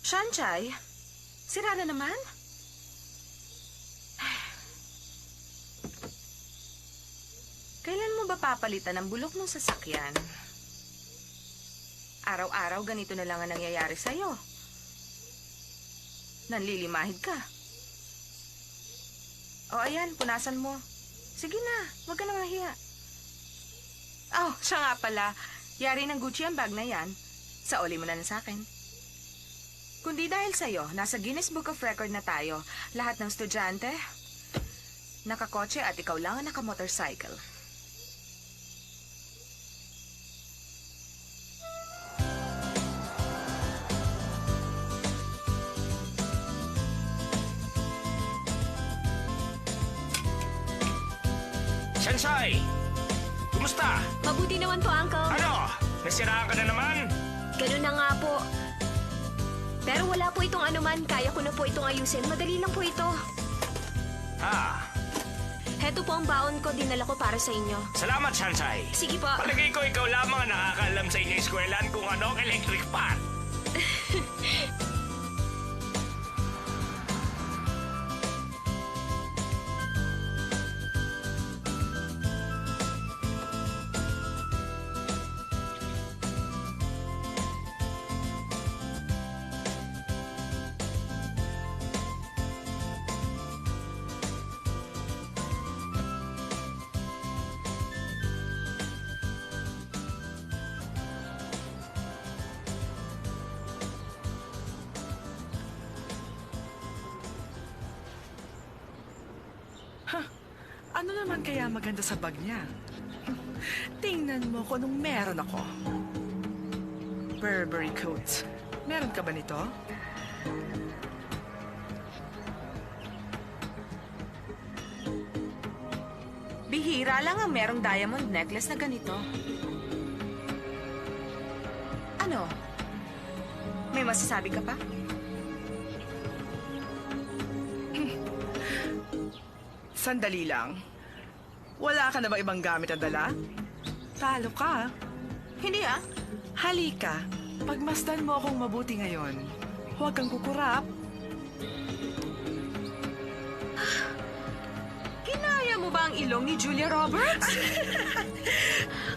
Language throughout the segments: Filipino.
Shanchay, sira na naman? Kailan mo ba papalitan ang bulok ng sasakyan? Araw-araw ganito na lang ang nangyayari sa'yo. Nanlilimahid ka. O ayan, punasan mo. Sige na, wag ka nang mahiya. Oh, siya nga pala. Yari ng Gucci ang bag na yan. Sauli mo na lang sa akin. Kundi dahil sa'yo, nasa Guinness Book of Record na tayo. Lahat ng estudyante, nakakotse at ikaw lang ang nakamotorcycle. Shanchay! Kumusta? Mabuti naman po, Uncle. Ano? Nasiraan ka na naman? Ganun na nga po. Pero wala po itong anuman. Kaya ko na po itong ayusin. Madali lang po ito. Heto po ang baon ko. Dinala ko para sa inyo. Salamat, Shanchay. Sige po. Palagay ko ikaw lamang ang nakakaalam sa inyong eskwelahan kung ano ang electric fan. Ano naman kaya maganda sa bag niya? Tingnan mo kung anong meron ako. Burberry coat. Meron ka ba nito? Bihira lang ang merong diamond necklace na ganito. Ano? May masasabi ka pa? Sandali lang. Wala ka na bang ibang gamit na dala? Talo ka. Hindi ah. Halika. Pagmasdan mo akong mabuti ngayon. Huwag kang kukurap. Kinaya mo ba ang ilong ni Julia Roberts?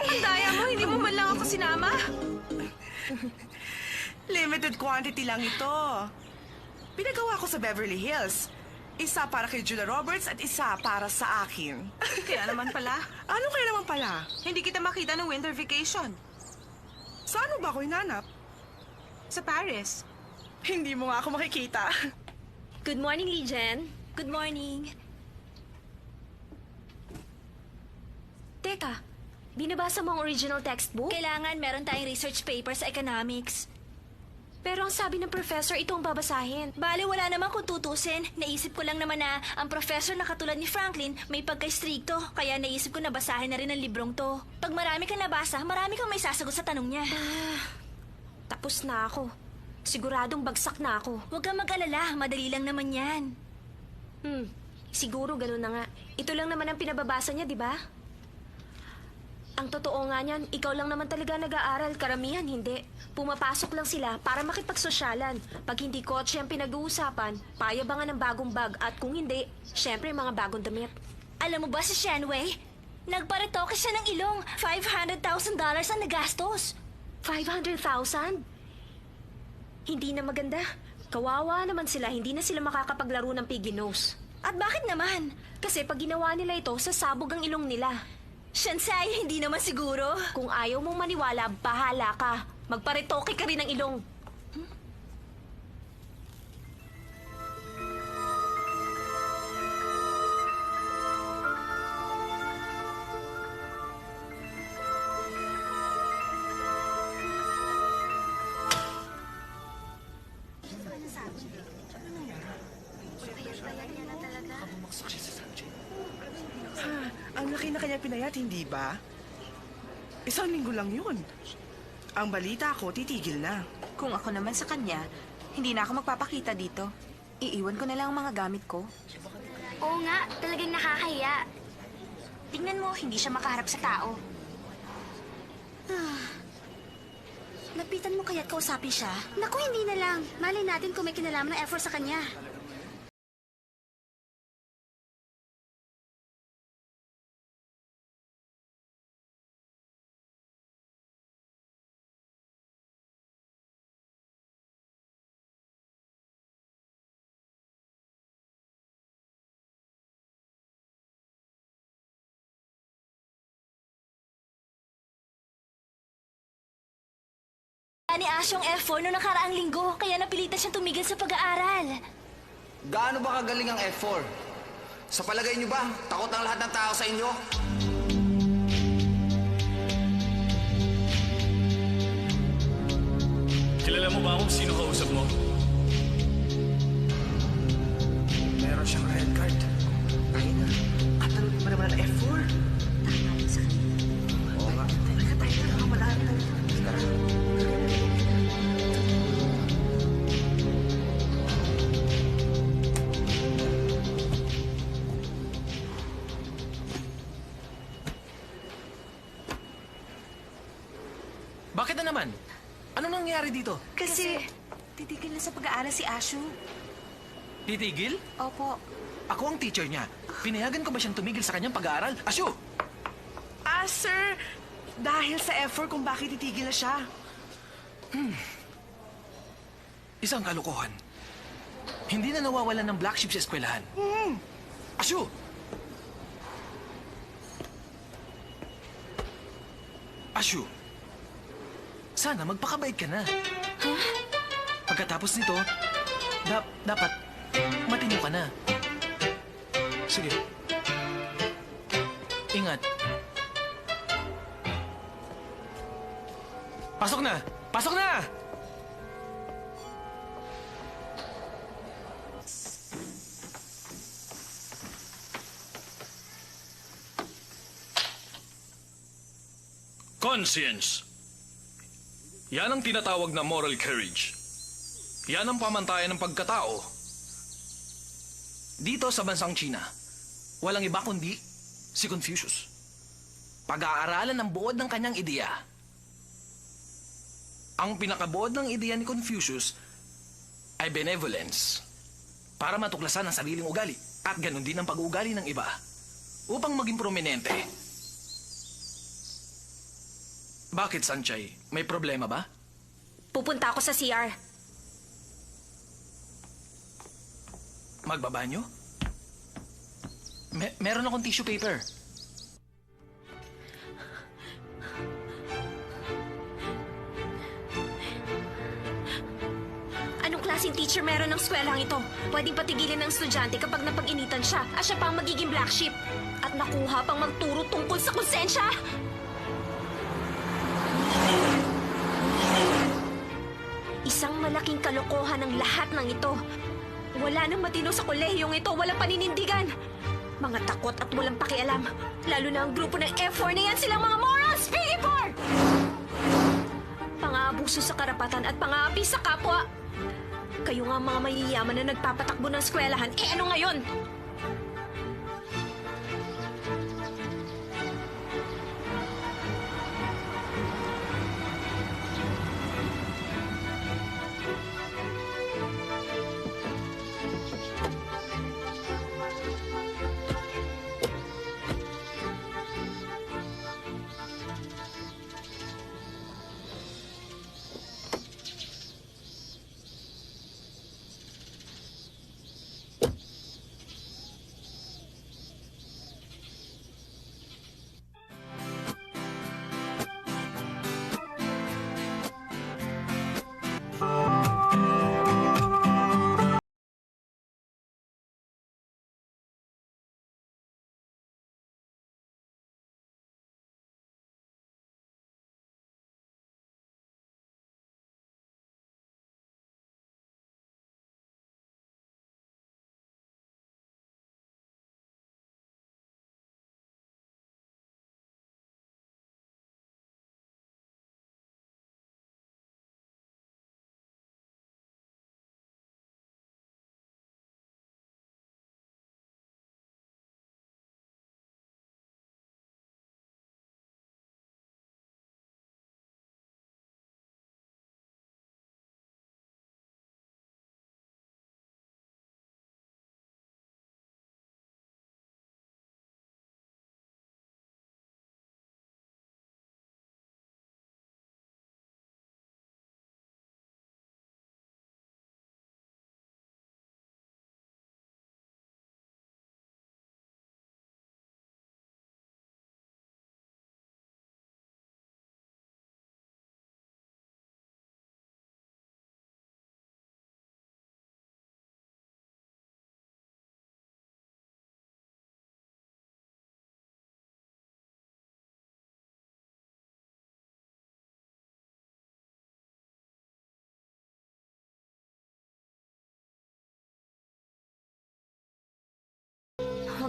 Ang daya mo, hindi mo man lang ako sinama. Limited quantity lang ito. Pinagawa ko sa Beverly Hills. Isa para kay Julia Roberts at isa para sa akin. Kaya naman pala, Ano kaya naman pala? hindi kita makita ng winter vacation. Saan mo ba ako hinanap? Sa Paris. Hindi mo nga ako makikita. Good morning, Lijen. Good morning. Teka, binabasa mo ang original textbook? Kailangan meron tayong research paper sa economics. Pero ang sabi ng professor, ito ang babasahin. Bale, wala naman kung tutusin. Naisip ko lang naman na ang professor na katulad ni Franklin may pagka-stricto. Kaya naisip ko na basahin na rin ang librong to. Pag marami kang nabasa, marami kang may sasagot sa tanong niya. Tapos na ako. Siguradong bagsak na ako. Huwag kang mag-alala, madali lang naman yan. Siguro ganun na nga. Ito lang naman ang pinababasa niya, di ba? Ang totoo nga niyan, ikaw lang naman talaga nag-aaral, karamihan hindi. Pumapasok lang sila para makipagsosyalan. Pag hindi kotse ang pinag-uusapan, payabangan ng bagong bag at kung hindi, syempre mga bagong damit. Alam mo ba si Shenwei? Nagparetoke siya ng ilong. $500,000 ang nagastos. 500,000? Hindi na maganda. Kawawa naman sila, hindi na sila makakapaglaro ng piggy nose. At bakit naman? Kasi pag ginawa nila ito, sasabog ang ilong nila. Shansai, hindi naman siguro. Kung ayaw mong maniwala, bahala ka. Magparetoke ka rin ng ilong. Ang laki na kanya pinayat, hindi ba? Isang linggo lang yun. Ang balita ko, titigil na. Kung ako naman sa kanya, hindi na ako magpapakita dito. Iiwan ko na lang ang mga gamit ko. Oo nga, talagang nakakahiya. Tingnan mo, hindi siya makaharap sa tao. Lapitan mo kaya't kausapin siya. Naku, hindi na lang. Malay natin kung may kinalaman ng effort sa kanya. Ni Ash yung F4 noong nakaraang linggo, kaya napilitan siyang tumigil sa pag-aaral. Gaano ba kagaling ang F4? Sa palagay niyo ba, takot ang lahat ng tao sa inyo? Kilala mo ba kung sino kausap mo? Meron siyang red card. Ay na. Katanong pa naman ang F4. Oo nga. Teka tayo na wala na. Tara. Bakit na naman? Ano nangyayari dito? Kasi titigil na sa pag-aaral si Ashu. Titigil? Opo. Ako ang teacher niya. Pinayagan ko ba siyang tumigil sa kanyang pag-aaral? Asyo! Sir, dahil sa F4 kung bakit titigil na siya. Isang kalokohan. Hindi na nawawalan ng black sheep sa eskwelahan. Asyo! Asyo! Sana magpakabait ka na. Pagkatapos nito, dapat matino ka na. Sige. Ingat. Pasok na! Pasok na! Conscience. Yan ang tinatawag na moral courage. Yan ang pamantayan ng pagkatao. Dito sa bansang China, walang iba kundi si Confucius. Pag-aaralan ng buod ng kanyang ideya. Ang pinakabuod ng ideya ni Confucius ay benevolence. Para matuklasan ang sariling ugali at ganun din ang pag-uugali ng iba. Upang maging prominente. Bakit, Sanchay? May problema ba? Pupunta ako sa CR. Magbabanyo? Meron akong tissue paper. Anong klaseng teacher meron ng skwelang ito? Pwedeng patigilin ng estudyante kapag napag-initan siya at siya pa ang magiging black sheep. At nakuha pang magturo tungkol sa konsensya. Isang malaking kalokohan ang lahat ng ito. Wala nang matino sa kolehiyong ito, walang paninindigan. Mga takot at walang pakialam. Lalo na ang grupo ng F4 na yan, silang mga morals! P4! Pang-aabuso sa karapatan at pang-aapi sa kapwa. Kayo nga mga mayayaman na nagpapatakbo ng eskwelahan, ano ngayon?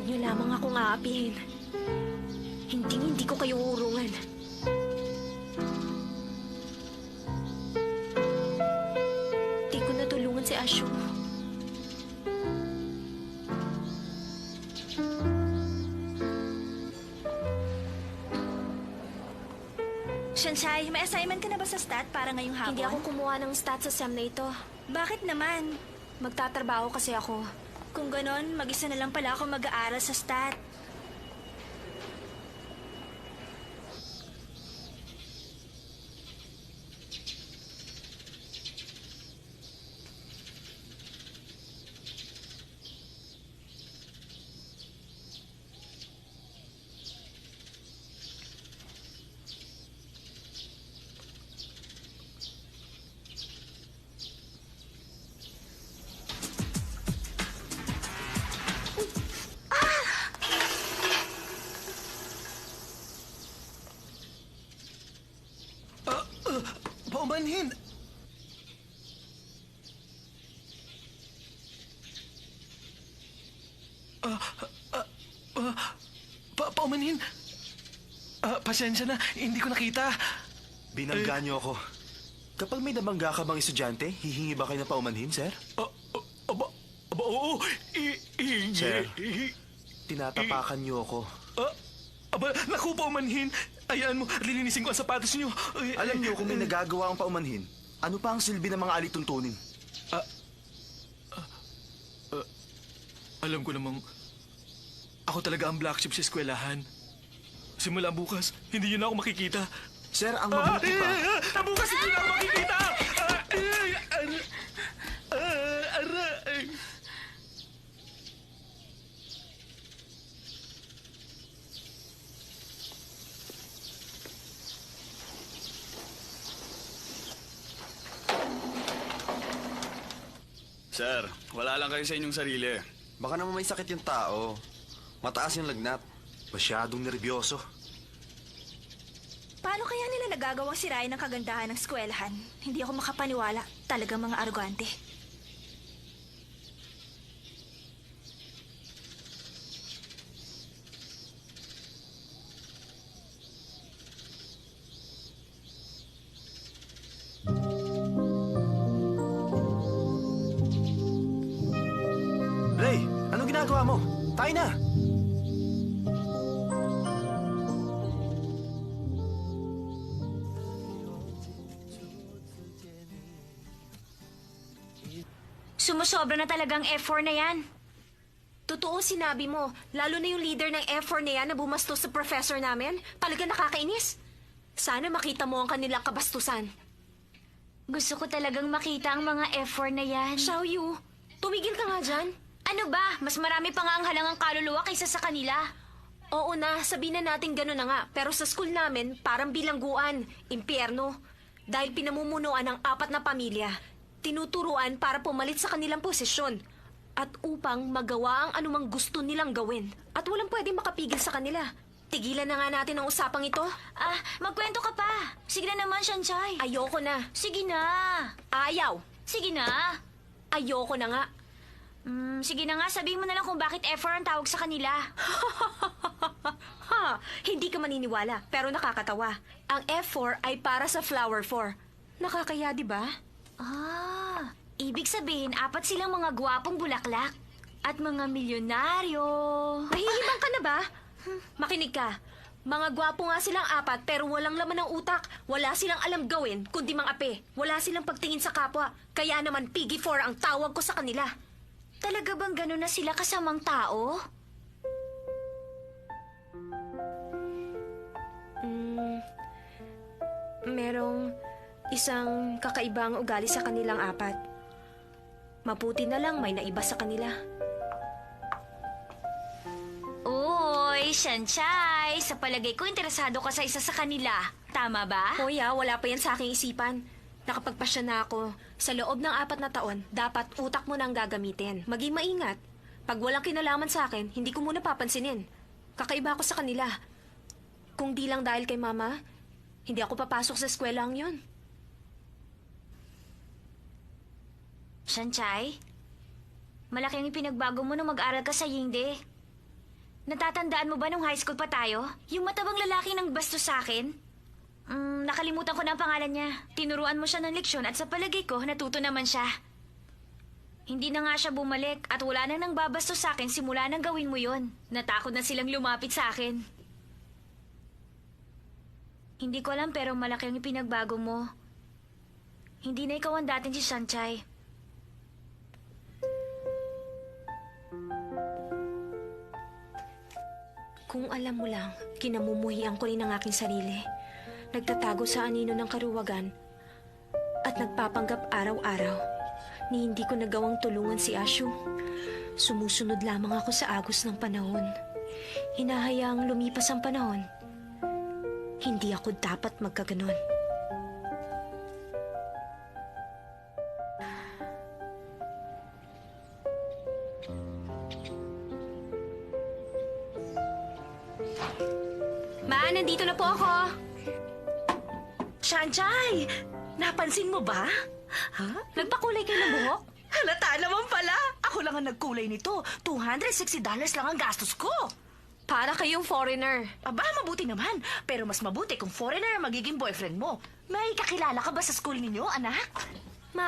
Huwag niyo lamang akong aapihin. Hindi ko kayo urungan. Di ko natulungan si Ashu. Shanshay, may assignment ka na ba sa stat para ngayong hapon? Hindi ako kumuha ng stats sa SEM na ito. Bakit naman? Magtatrabaho kasi ako. Kung ganon, mag-isa na lang pala ako mag-aaral sa stat. Paumanhin! Paumanhin! Pasensya na, hindi ko nakita. Binangga niyo ako. Kapag may nabangga ka bang estudyante, hihingi ba kayo na paumanhin, sir? Oo, Sir, tinatapakan niyo ako. Naku, paumanhin! Ayaan mo, lilinisin ko ang sapatos niyo. Alam niyo kung may nagagawa ang paumanhin, ano pa ang silbi ng mga alituntunin? Alam ko namang ako talaga ang black sheep sa eskwelahan. Simula bukas, hindi niyo na ako makikita. Sir, ang mabuti pa... Bukas hindi na ako makikita! Sir, wala lang kayo sa inyong sarili. Baka naman may sakit yung tao. Mataas yung lagnat. Masyadong nervyoso. Paano kaya nila nagagawang sirain ang kagandahan ng eskwelahan? Hindi ako makapaniwala. Talagang mga arogante. Ray, anong ginagawa mo? Tayo na! Sumusobra na talagang F4 na yan. Totoo sinabi mo, lalo na yung leader ng F4 na yan na bumastos sa professor namin. Talaga nakakainis. Sana makita mo ang kanilang kabastusan. Gusto ko talagang makita ang mga F4 na yan. Xiaoyu, tumigil ka nga dyan. Ano ba? Mas marami pa nga ang halangang kaluluwa kaysa sa kanila. Oo na, sabihin na natin gano'n na nga. Pero sa school namin, parang bilangguan, impyerno. Dahil pinamumunuan ng 4 na pamilya, tinuturuan para pumalit sa kanilang posisyon. At upang magawa ang anumang gusto nilang gawin. At walang pwedeng makapigil sa kanila. Tigilan na nga natin ang usapang ito. Magkwento ka pa. Sige na naman, Shanshay. Ayoko na. Sige na. Ayaw. Sige na. Ayoko na nga. Sige na nga, sabihin mo na lang kung bakit F4 ang tawag sa kanila. Ha, hindi ka maniniwala, pero nakakatawa. Ang F4 ay para sa flower 4. Nakakaya, di ba? Ibig sabihin, 4 silang mga gwapong bulaklak. At mga milyonaryo. Nahihibang ka na ba? Makinig ka. Mga gwapo nga silang 4 pero walang laman ng utak. Wala silang alam gawin kundi mang-ape. Wala silang pagtingin sa kapwa. Kaya naman Piggy 4 ang tawag ko sa kanila. Talaga bang gano'n na sila kasamang tao? Merong isang kakaibang ugali sa kanilang 4. Mabuti na lang may naiba sa kanila. Uy, Shanshay, sa palagay ko interesado ka sa isa sa kanila. Tama ba? Hoy, wala pa yan sa aking isipan. Nakapagpasya na ako. Sa loob ng 4 na taon, dapat utak mo nang gagamitin. Maging maingat. Pag walang kinalaman sa akin, hindi ko muna papansinin. Kakaiba ako sa kanila. Kung di lang dahil kay Mama, hindi ako papasok sa eskwelahan yun. Shanshay, malaki ang ipinagbago mo nung mag-aral ka sa Yingde. Natatandaan mo ba nung high school pa tayo? Yung matabang lalaki ng bastos sa akin? Nakalimutan ko na ang pangalan niya. Tinuruan mo siya ng leksyon at sa palagay ko, natuto naman siya. Hindi na nga siya bumalik at wala nang nangbabastos sa akin simula nang gawin mo yon. Natakot na silang lumapit sa akin. Hindi ko alam pero malaki ang ipinagbago mo. Hindi na ikaw ang dating si Sanchay. Kung alam mo lang, kinamumuhian ko rin ang aking sarili. Nagtatago sa anino ng karuwagan at nagpapanggap araw-araw ni hindi ko nagawang tulungan si Ashu. Sumusunod lamang ako sa agos ng panahon. Hinahayaang lumipas ang panahon. Hindi ako dapat magkaganon. Ma, nandito na po ako. Sanchay, napansin mo ba? Ha? Nagpakulay kayo ng buhok? Halata naman pala. Ako lang ang nagkulay nito. $260 lang ang gastos ko. Para kayong foreigner. Aba, mabuti naman. Pero mas mabuti kung foreigner ang magiging boyfriend mo. May kakilala ka ba sa school ninyo, anak? Ma,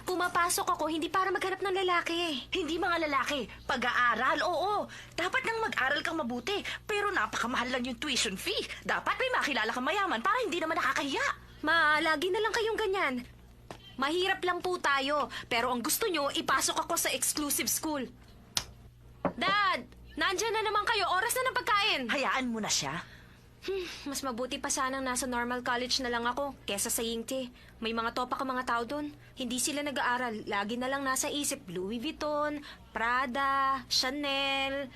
pumapasok ako hindi para maghanap ng lalaki. Hindi mga lalaki. Pag-aaral, oo. Dapat nang mag-aral kang mabuti. Pero napakamahal lang yung tuition fee. Dapat may makilala kang mayaman para hindi naman nakakahiya. Ma, lagi na lang kayong ganyan. Mahirap lang po tayo, pero ang gusto nyo, ipasok ako sa exclusive school. Dad, nandyan na naman kayo. Oras na ng pagkain. Hayaan mo na siya. Mas mabuti pa sanang nasa normal college na lang ako kesa sa Yingti. May mga topa ka mga tao doon. Hindi sila nag-aaral. Lagi na lang nasa isip Louis Vuitton, Prada, Chanel.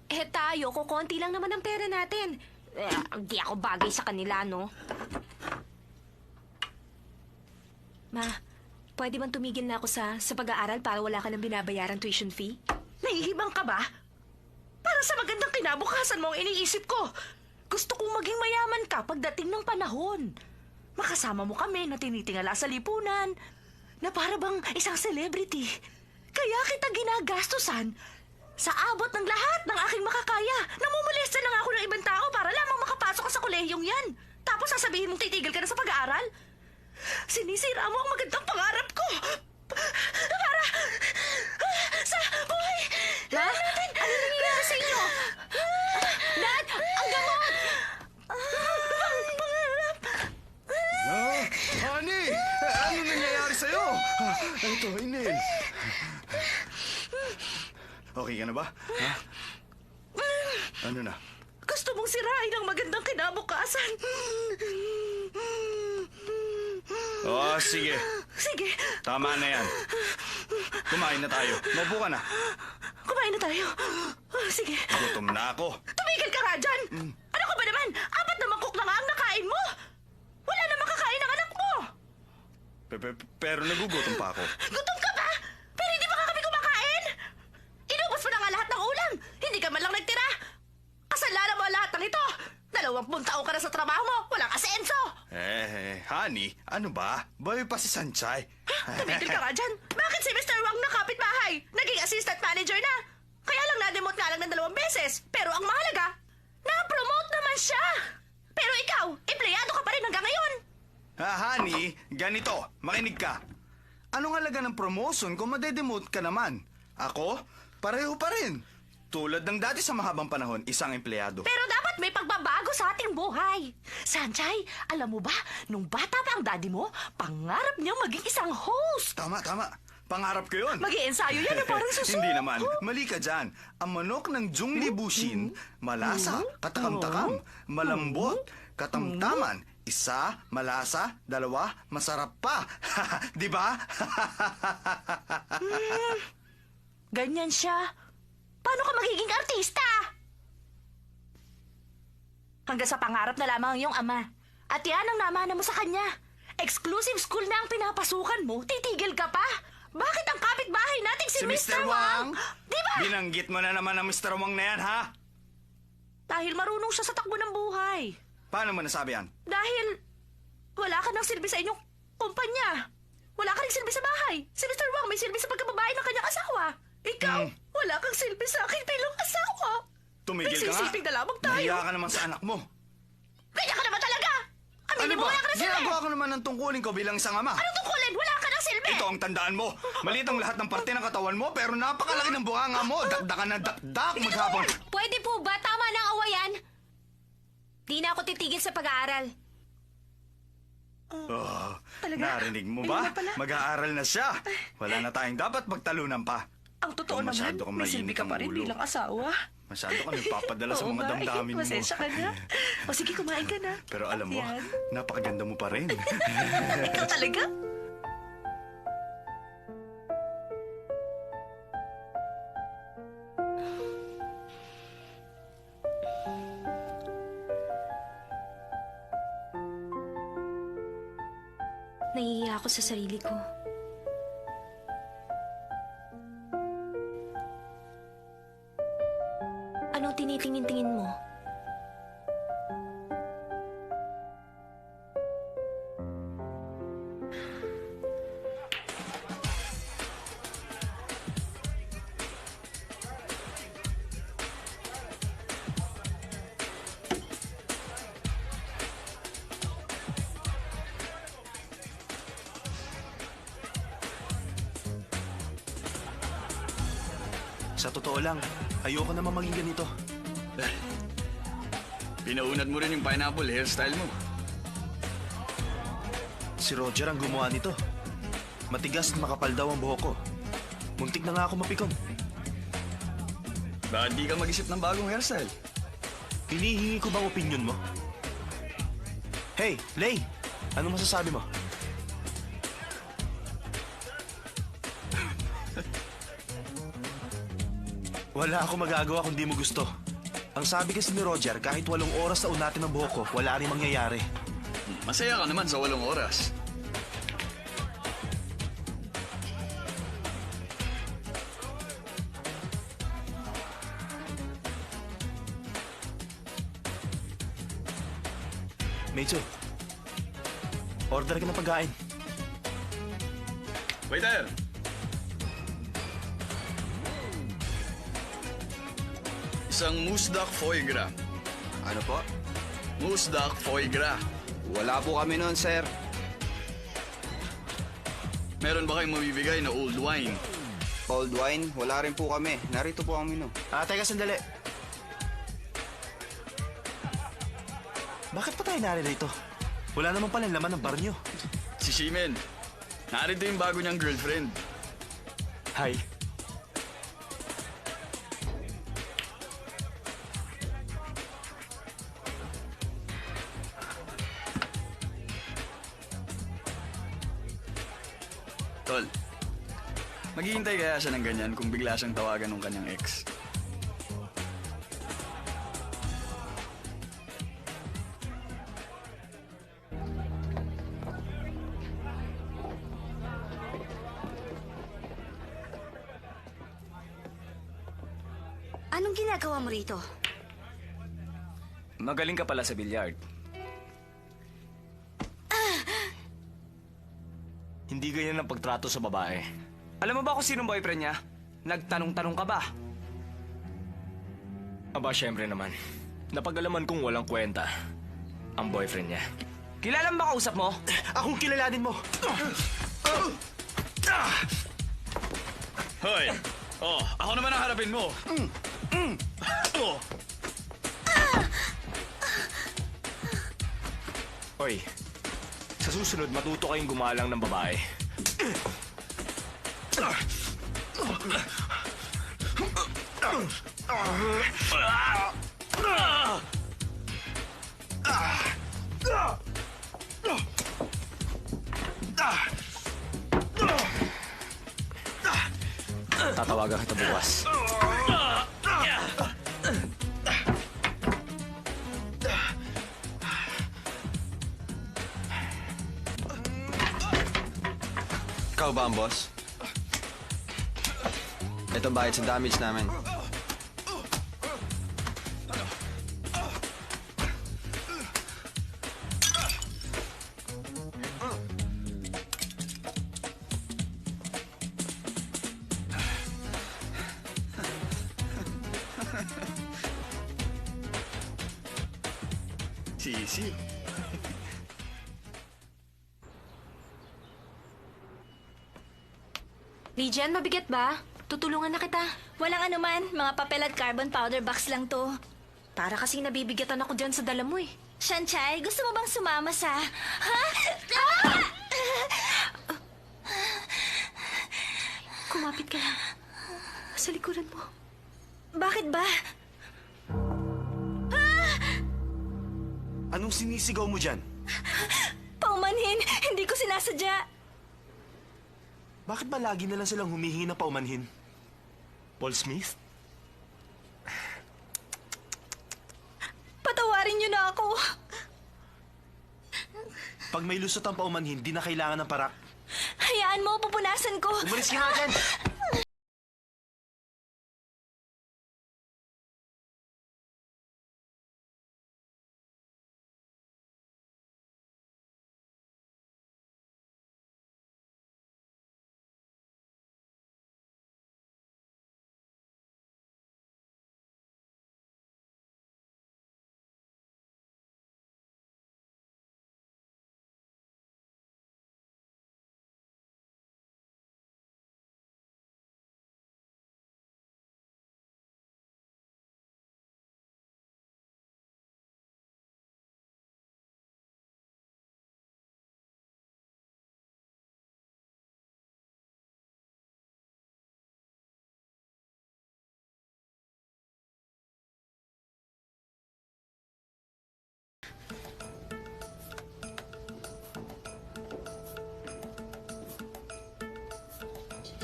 Eh tayo, kukonti lang naman ang pera natin. Di ako bagay sa kanila, no? Ma, pwede bang tumigil na ako sa pag-aaral para wala ka nang binabayarang tuition fee? Nahihibang ka ba? Para sa magandang kinabukasan mo ang iniisip ko. Gusto kong maging mayaman ka pagdating ng panahon. Makasama mo kami na tinitingala sa lipunan, na para bang isang celebrity. Kaya kita ginagastusan sa abot ng lahat ng aking makakaya. Namumulesta lang ako ng ibang tao para lamang makapasok ka sa kolehiyong yan. Tapos sasabihin mong titigil ka na sa pag-aaral? Sinisira mo ang magandang pangarap ko. Para sa buhay natin. Ano nangyayari sa inyo? Dad, ang gamot! Pangarap. Honey! Ano nangyayari sa'yo? Ito, Inel. Okay ka na ba? Ha? Ano na? Gusto mong sirain ang magandang kinabukasan. Oh, sige. Sige, Tama na yan. Kumain na tayo. Maupo ka na. kumain na tayo. Sige, Gutom na ako. tumigil ka nga dyan. Ano ka ba naman? 4 na mangkok na nga ang nakain mo. Wala na makakain ang anak mo. Pero nagugutom pa ako. Gutom ka ba? Pero hindi pa kami kumakain. Inubos mo na nga lahat ng ulam. Hindi ka man lang nagtira. Kasalanan mo ang lahat ng ito. 20 taon ka na sa trabaho mo. Walang asenso. Honey, ano ba? Bawi pa si Sanchay. Tumigil ka nga dyan. Bakit si Mr. Wang na kapitbahay? Naging assistant manager na. Kaya lang na-demote nga lang ng 2 beses. Pero ang mahalaga, na-promote naman siya. Pero ikaw, empleyado ka pa rin hanggang ngayon. Honey, ganito. Makinig ka. Anong halaga ng promotion kung madedemote ka naman? Ako, pareho pa rin. Tulad ng dati sa mahabang panahon, isang empleyado. Pero dapat may pagbabago sa ating buhay. Sanchay, alam mo ba, nung bata pa ang daddy mo, pangarap niyang maging isang host. Tama. Pangarap ko yun. Mag-iensayo yan na parang suso. Hindi naman. Mali ka dyan. Ang manok ng Zhongli Bushin, malasa, katakam-takam, malambot, katamtaman, 1, malasa, 2, masarap pa. Di ba? Ganyan siya. Paano ka magiging artista? Hanggang sa pangarap na lamang ang iyong ama. At yan ang namana mo sa kanya. Exclusive school na ang pinapasukan mo, titigil ka pa? Bakit ang kapitbahay nating si Mr. Wang? Di ba? Binanggit mo na naman ang Mr. Wang na yan, ha? Dahil marunong siya sa takbo ng buhay. Paano mo nasabi yan? Dahil wala ka nang silbi sa inyong kumpanya. Wala ka rin silbi sa bahay. Si Mr. Wang may silbi sa pagkababae ng kanyang asawa. Ikaw, wala kang silbi sa akin bilang asawa. Tumigil ka nga. Nagsisiping na lamang tayo. Nahiya ka naman sa anak mo. Ganyan ka naman talaga! Aminin mo, Ano ba? wala ka na silbi! Ginagawa ko naman ng tungkulin ko bilang isang ama. Anong tungkulin? Wala ka ng silbi! Ito ang tandaan mo. Maliit ang lahat ng parte ng katawan mo, pero napakalaki ng bunganga mo. Dakdakan ng dakdak maghapon. Pwede po ba? Tama na ang awayan. Di na ako titigil sa pag-aaral. Oh, Talaga? narinig mo Ayun ba? na pala. Mag-aaral na siya. Wala na tayong dapat pagtalunan pa. Ang totoo Ikaw, masyado naman, kang may silbi mainit ka ang pa rin ulo. bilang asawa. Masyado ka nagpapadala sa Oo mga nga, damdamin mo. Pasensya ka na. O sige, kumain ka na. Pero alam mo, Yan. napakaganda mo pa rin. Ikaw talaga? Nahihiya ako sa sarili ko. Anong tinitingin-tingin mo? Sa totoo lang, ayoko naman maging ganito. Pinaunat mo rin yung pineapple hairstyle mo. Si Roger ang gumawa nito. Matigas at makapal daw ang buhok ko. Muntik na nga ako mapikon. Bakit di ka mag-isip ng bagong hairstyle? Hinihingi ko bang opinion mo? Hey, Lay! Ano masasabi mo? Wala ako magagawa kung di mo gusto. Ang sabi kasi ni Roger, kahit 8 oras na unatin ang buhok ko, wala rin mangyayari. Masaya ka naman sa 8 oras. Meitsu, order ka ng pagkain. Waiter! Isang musdak foie gras. Ano po? Musdak foie gras. Wala po kami noon, sir. Meron ba kayong mabibigay na old wine? Old wine? Wala rin po kami. Narito po kami, no. Teka sandali. Bakit pa tayo naririto? Wala naman pala laman ng bar niyo. Si Shimen. Narito yung bago niyang girlfriend. Hi. Tol, maghihintay kaya siya ng ganyan kung bigla siyang tawagan ng kanyang ex? Anong ginagawa mo rito? Magaling ka pala sa billiard. Hindi ganyan ang pagtrato sa babae. Alam mo ba kung sinong boyfriend niya? Nagtanong-tanong ka ba? Aba, syempre naman. Napag-alaman kong walang kwenta ang boyfriend niya. Kilala mo ba kausap mo? Akong kilalanin mo! Hoy! Oh, ako naman ang harapin mo. Oh. Hoy, sa susunod matuto kayong gumalang ng babae. Tatawagan kita bukas. Ikaw ba ang boss? Ito bayad sa damage namin. Sisiw. Lijan, mabigat ba? Tutulungan na kita. Walang anuman, mga papel at carbon powder box lang to. Para kasi nabibigatan ako dyan sa dala mo eh. Shanchay, gusto mo bang sumama sa... Ha? Kumapit ka lang. Sa likuran mo. Bakit ba? Anong sinisigaw mo dyan? Paumanhin, hindi ko sinasadya. Bakit ba lagi na lang silang humihingi ng paumanhin? Paul Smith? Patawarin niyo na ako. Pag may lusot ang paumanhin, di na kailangan ng parak. Hayaan mo, pupunasan ko. Umalis ka nga dyan!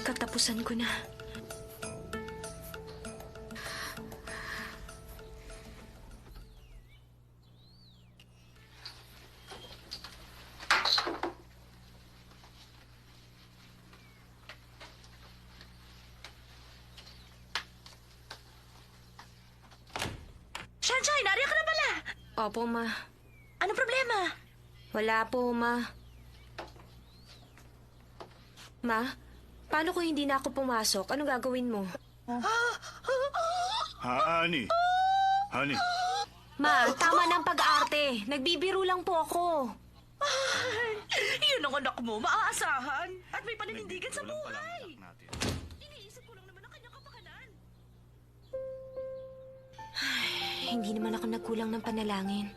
Katapusan ko na. Shanchay, nariyan ka na pala. Opo, ma. Anong problema? Wala po, ma. Ma, paano kung hindi na ako pumasok? Ano gagawin mo? Honey. Honey. Ma, tama ng pag-arte. Nagbibiro lang po ako. Yun ang anak mo, maaasahan. At may paninindigan sa buhay. Iniisip ko lang naman ang kanyang kapakanan. Hindi naman ako nagkulang ng panalangin.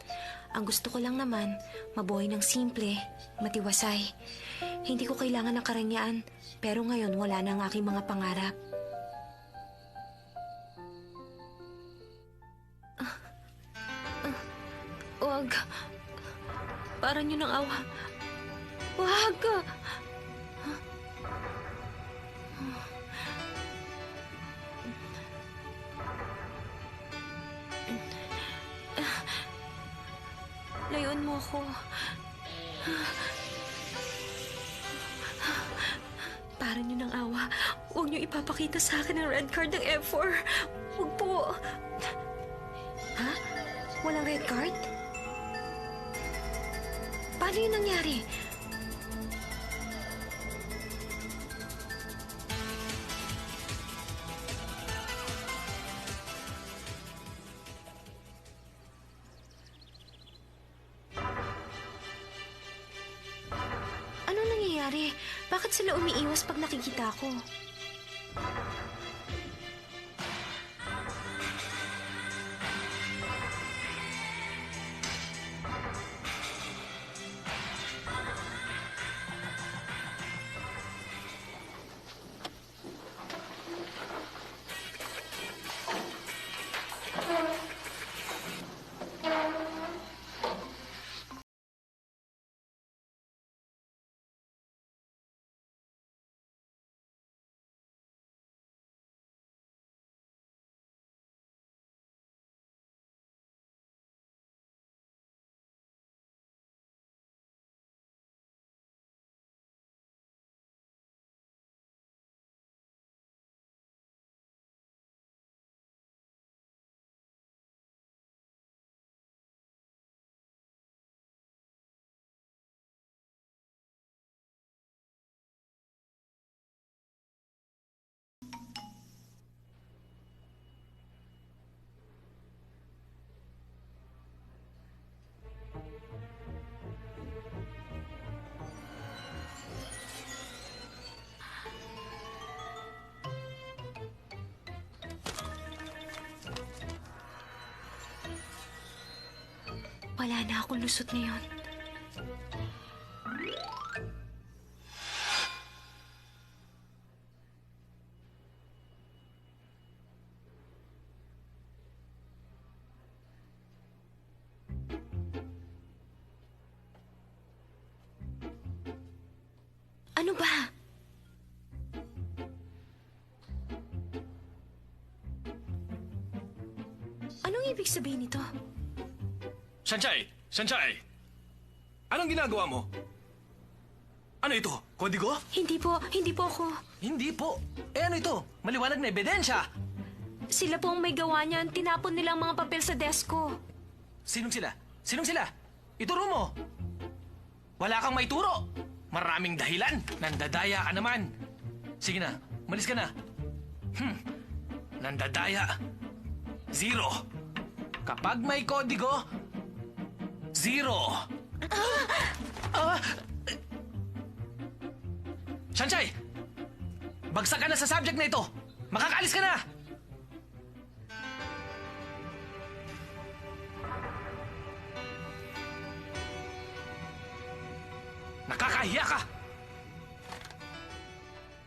Ang gusto ko lang naman, mabuhay ng simple, matiwasay. Hindi ko kailangan ng karangyaan, pero ngayon wala na ang aking mga pangarap. Wag. Para niyo ng awa. Wag. Layuan mo ako. Para niyo ng awa, huwag niyo ipapakita sa akin ang red card ng F4. Huwag po. Ha? Walang red card? Paano yun nangyari? Ano nangyayari? Bakit sila umiiwas pag nakikita ko? wala na akong lusot ngayon. Ano ba? Anong ibig sabihin nito? Sanchay! Sanchay! Anong ginagawa mo? Ano ito? Kodigo? Hindi po ako. Hindi po. Eh ano ito? Maliwanag na ebidensya. Sila po ang may gawa niyan. Tinapon nila ang mga papel sa desk ko. Sinong sila? Sinong sila? Ituro mo. Wala kang maituro. Maraming dahilan. Nandadaya ka naman. Sige na, malis ka na. Nandadaya. 0. Kapag may kodigo, 0. Sanchay! Bagsak ka na sa subject na ito! Makakaalis ka na! Nakakahiya ka!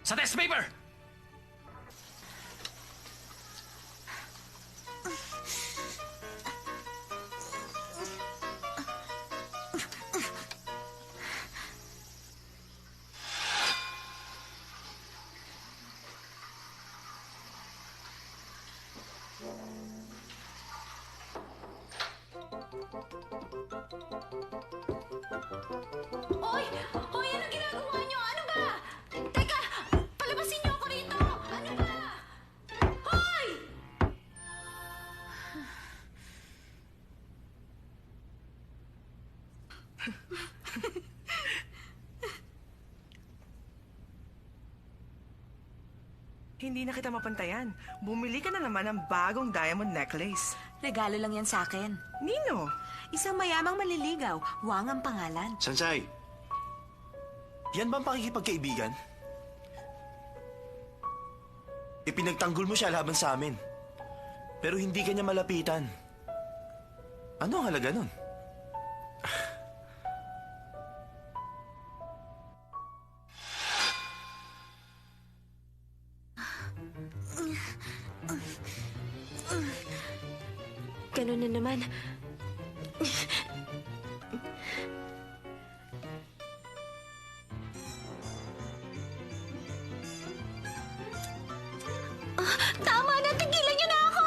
Sa test paper! Hoy! Hoy! Anong ginagawa niyo? Ano ba? Teka! Palabasin niyo ako rito! Ano ba? Hoy! Hindi na kita mapantayan. Bumili ka na naman ng bagong diamond necklace. Regalo lang yan sa akin. Nino? Isang mayamang maliligaw. Wang ang pangalan. Sanchay, yan ba ang pakikipagkaibigan? Ipinagtanggol mo siya laban sa amin. Pero hindi ka niya malapitan. Ano ang halaga nun? Ganun na naman. Tama na! Tigilan niyo na ako!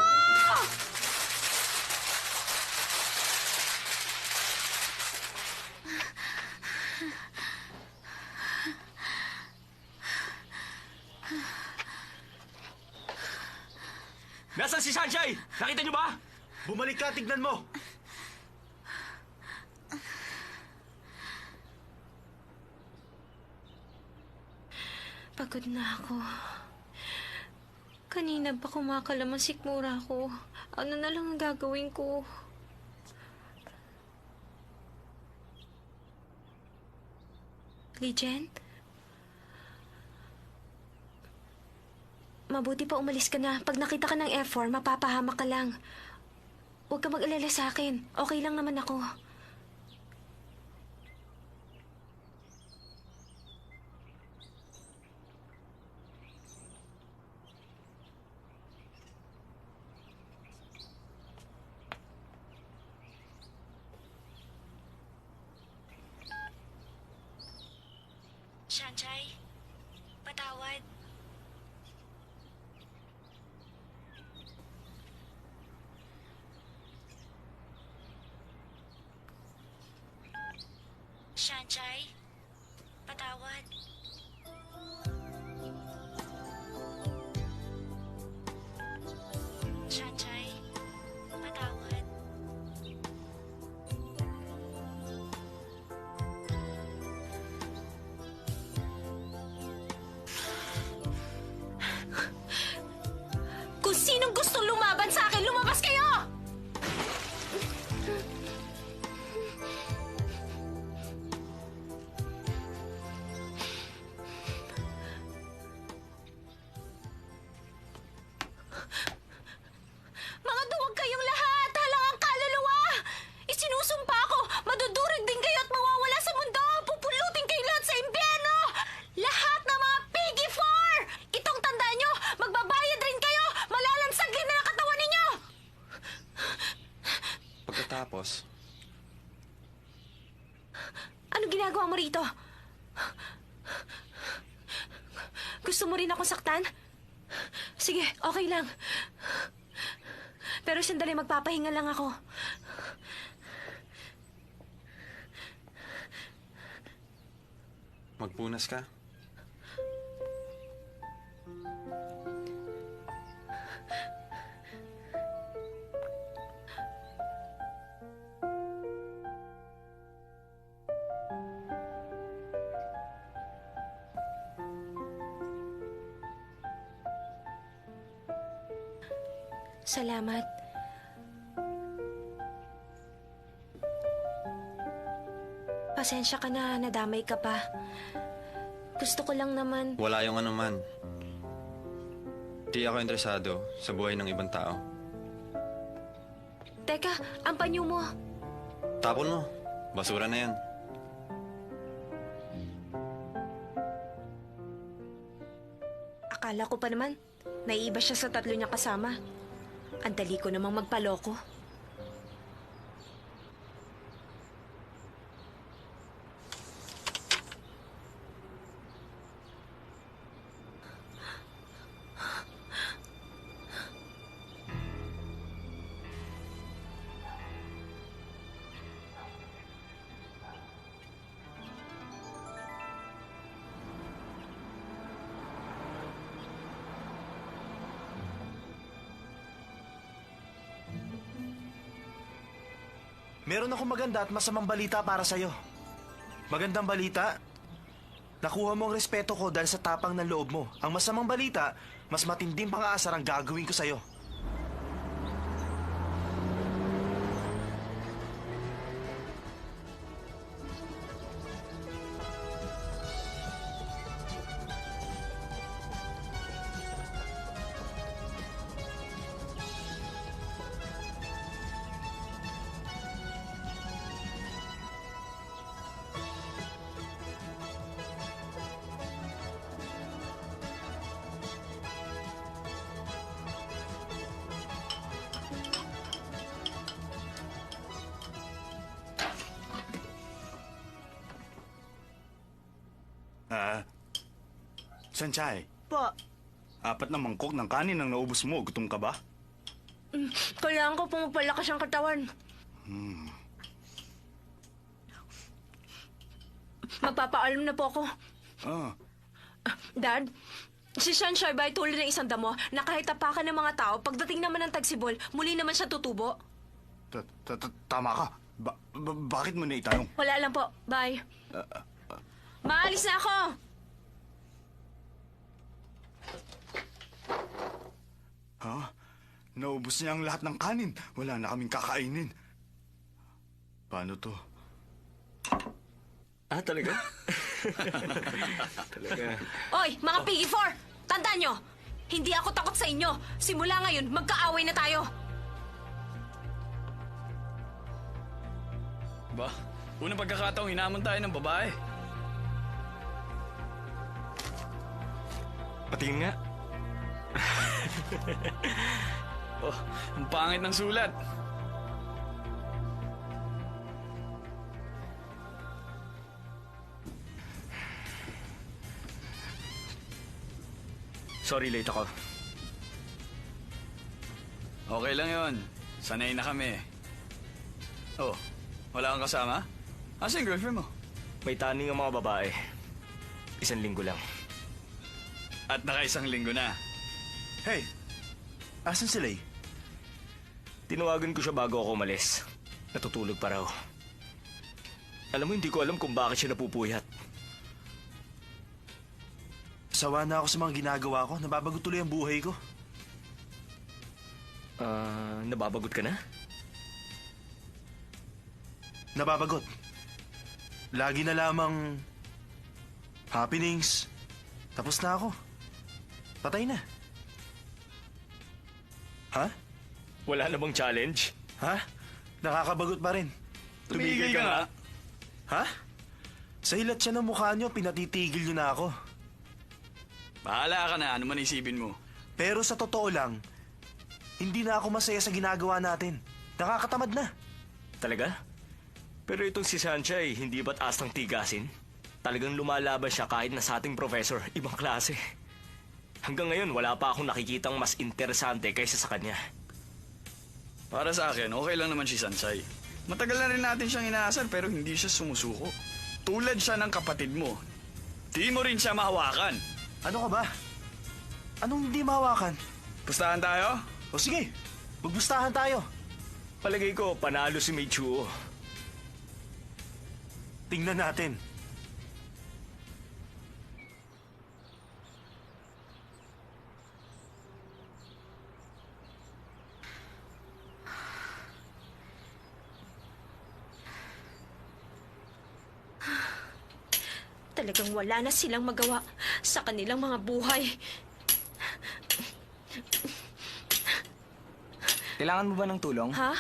Nasaan si Sanchay? Nakita niyo ba? Bumalik ka, tignan mo! Pagod na ako. Kanina pa kumakalaman sikmura ko. Ano na lang ang gagawin ko? Legend? Mabuti pa umalis ka na. Pag nakita ka ng F4, mapapahamak ka lang. Huwag ka mag-alala sa akin. Okay lang naman ako. Sanchay, patawad. Sanchay, patawad. Sanchay, patawad. Kung sinong gustong lumaban sa akin, lumabas kayo! Tapos, Ano ginagawa mo rito? Gusto mo rin akong saktan? Sige, okay lang. Pero sandali, magpapahinga lang ako. magpunas ka. Salamat. Pasensya ka na, nadamay ka pa. Gusto ko lang naman... Wala yung anuman. Di ako interesado sa buhay ng ibang tao. Teka, ang panyo mo. Tapon mo. Basura na yan. Akala ko pa naman, naiiba siya sa 3 niyang kasama. Ang dali ko namang magpaloko. Meron akong maganda at masamang balita para sa'yo. Magandang balita, nakuha mo ang respeto ko dahil sa tapang ng loob mo. Ang masamang balita, mas matinding pang-aasar ang gagawin ko sa'yo. Sanchay, Po, 4 na mangkok ng kanin ang naubos mo. Gutom ka ba? Kailangan ko pong magpalakas ang katawan. Magpapaalam na po ako. Ah, Dad, si Sunshine ba ay tulad ng isang damo na kahit tapakan ng mga tao, pagdating naman ng tagsibol, muli naman siya tutubo? tama ka. Bakit mo na itanong? Wala lang po. Bye. Maalis na ako! Ha? Naubos niya ang lahat ng kanin. Wala na kaming kakainin. Paano to? Ah, talaga? Talaga. Oy, mga PE4! Tandaan nyo! Hindi ako takot sa inyo. Simula ngayon, magkaaway na tayo. Ba, unang pagkakataong hinamon tayo ng babae. Patingin nga. Oh, ang pangit ng sulat. Sorry, late ako. Okay lang yon. Sanay na kami. Oh, wala kang kasama? Asa yung girlfriend mo? May taning ang mga babae. 1 linggo lang. At naka1 linggo na. Hey, asan sila eh? Tinawagan ko siya bago ako umalis. Natutulog pa raw. Alam mo, hindi ko alam kung bakit siya napupuyat. Sawa na ako sa mga ginagawa ko. Nababagot tuloy ang buhay ko. Nababagot ka na? Nababagot. Lagi na lamang happenings. Tapos na ako. Patay na. Ha? Wala na bang challenge? Ha? Nakakabagot pa rin. Tumigil ka nga. Ha? Sa hilat siya ng mukha niyo, pinatitigil niyo na ako. Bahala ka na, ano man isipin mo. Pero sa totoo lang, hindi na ako masaya sa ginagawa natin. Nakakatamad na. Talaga? Pero itong si Sunshine, hindi ba't astang tigasin? Talagang lumalaban siya kahit na sa ating professor, ibang klase. Hanggang ngayon, wala pa akong nakikitang mas interesante kaysa sa kanya. Para sa akin, okay lang naman si Sansay. Matagal na rin natin siyang inaasar pero hindi siya sumusuko. Tulad siya ng kapatid mo. Di mo rin siya mahawakan. Ano ka ba? Anong hindi mahawakan? Pustahan tayo? O sige, magbustahan tayo. Palagay ko, panalo si Meichuo. Tingnan natin. Talagang wala na silang magawa sa kanilang mga buhay. Kailangan mo ba ng tulong? Ha?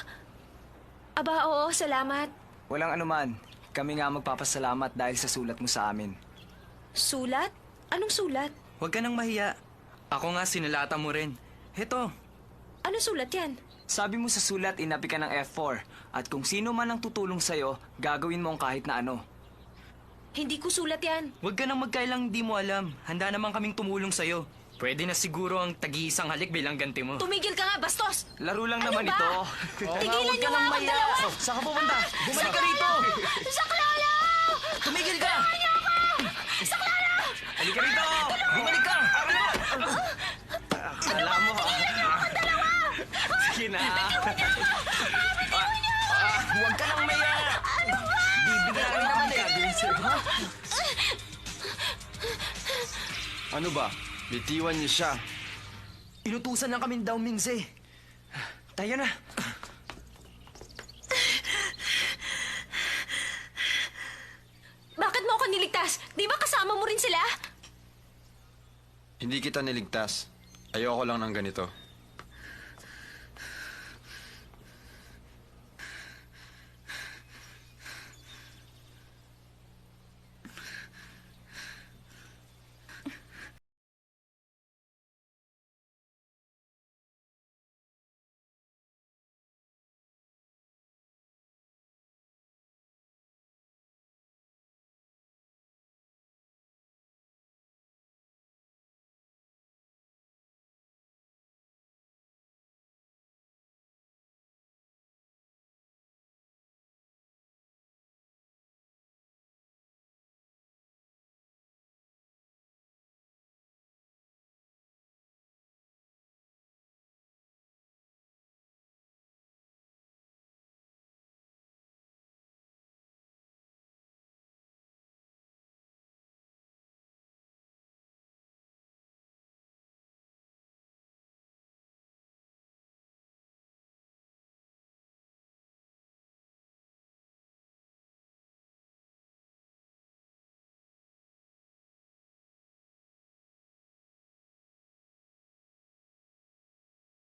Aba, oo, salamat. Walang anuman. Kami nga magpapasalamat dahil sa sulat mo sa amin. Sulat? Anong sulat? Huwag ka nang mahiya. Ako nga sinulatan mo rin. Heto. Anong sulat yan? Sabi mo sa sulat, inapi ka ng F4. At kung sino man ang tutulong sa'yo, gagawin mo ang kahit na ano. Hindi ko sulat yan. Huwag ka nang magkailang di mo alam. Handa naman kaming tumulong sa'yo. Pwede na siguro ang tag-iisang halik bilang ganti mo. Tumigil ka nga, bastos! Laro lang Ano naman ba? ito. Tigilan niyo nga akong dalawa! Saan ka pupunta? Bumalik ka rito! Saklolo! Tumigil ka! Tulungan niyo ako! Saklolo! Halika rito! Bumalik ka! Alam mo, ha? Sige na. Huwag ka nang maya. Bibigyan rin naman gagawin sa'yo, ha? Ano ba? Bitiwan niyo siya. Inutusan lang kami daw, Mingse. Tayo na. Bakit mo ako niligtas? Di ba kasama mo rin sila? Hindi kita niligtas. Ayoko lang ng ganito.